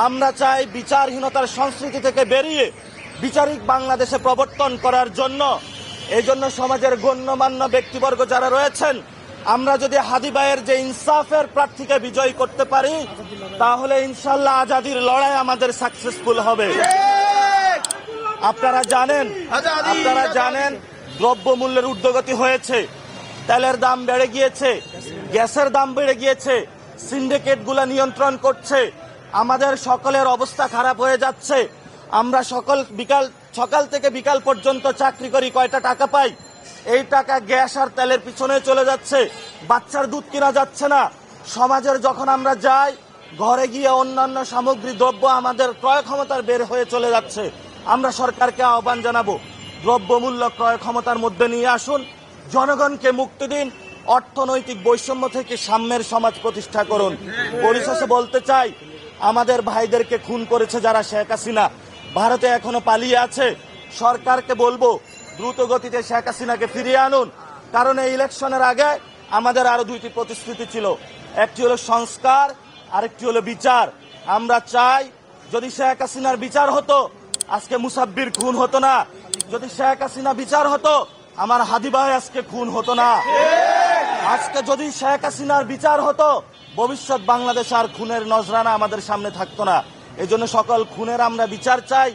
আমরা চাই বিচারহীনতার সংস্কৃতি থেকে বেরিয়ে বিচারিক বাংলাদেশে প্রবর্তন করার জন্য। এই জন্য সমাজের গণ্যমান্য ব্যক্তিবর্গ যারা রয়েছেন, আমরা যদি হাদি ভাইয়ের যে ইনসাফের প্রার্থীকে বিজয়ী করতে পারি, তাহলে ইনশাল্লাহ আজাদির লড়াই আমাদের সাকসেসফুল হবে। আপনারা জানেন দ্রব্যমূল্যের ঊর্ধ্বগতি হয়েছে, তেলের দাম বেড়ে গিয়েছে, গ্যাসের দাম বেড়ে গিয়েছে, সিন্ডিকেটগুলো নিয়ন্ত্রণ করছে, আমাদের সকলের অবস্থা খারাপ হয়ে যাচ্ছে। আমরা সকাল থেকে বিকাল পর্যন্ত চাকরি করি, কয়টা টাকা পাই? এই টাকা গ্যাস আর তেলের পিছনে চলে যাচ্ছে, বাচ্চার দুধ কিনা যাচ্ছে না। সমাজের যখন আমরা যাই, ঘরে গিয়ে অন্যান্য সামগ্রী দ্রব্য আমাদের ক্রয় ক্ষমতার বের হয়ে চলে যাচ্ছে। আমরা সরকারকে আহ্বান জানাবো, দ্রব্যমূল্য ক্রয় ক্ষমতার মধ্যে নিয়ে আসুন, জনগণকে মুক্তি দিন, অর্থনৈতিক বৈষম্য থেকে সাম্যের সমাজ প্রতিষ্ঠা করুন। পরিশেষে বলতে চাই, আমাদের ভাইদেরকে খুন করেছে যারা, শেখ হাসিনা ভারতে এখনো পালিয়ে আছে। সরকারকে বলবো দ্রুত গতিতে শেখ হাসিনাকে ফিরিয়ে আনুন, কারণ এই ইলেকশনের আগে আমাদের আরো দুইটি প্রতিশ্রুতি ছিল, একটি হলো সংস্কার, আরেকটি হলো বিচার। আমরা চাই যদি শেখ হাসিনার বিচার হতো, আজকে মুসাব্বির খুন হতো না। যদি শেখ হাসিনা বিচার হতো, আমার হাদি ভাই আজকে খুন হতো না। আজকে যদি শেখ হাসিনার বিচার হতো, ভবিষ্যৎ বাংলাদেশ আর খুনের নজরানা আমাদের সামনে থাকতো না। এই জন্য সকল খুনের আমরা বিচার চাই।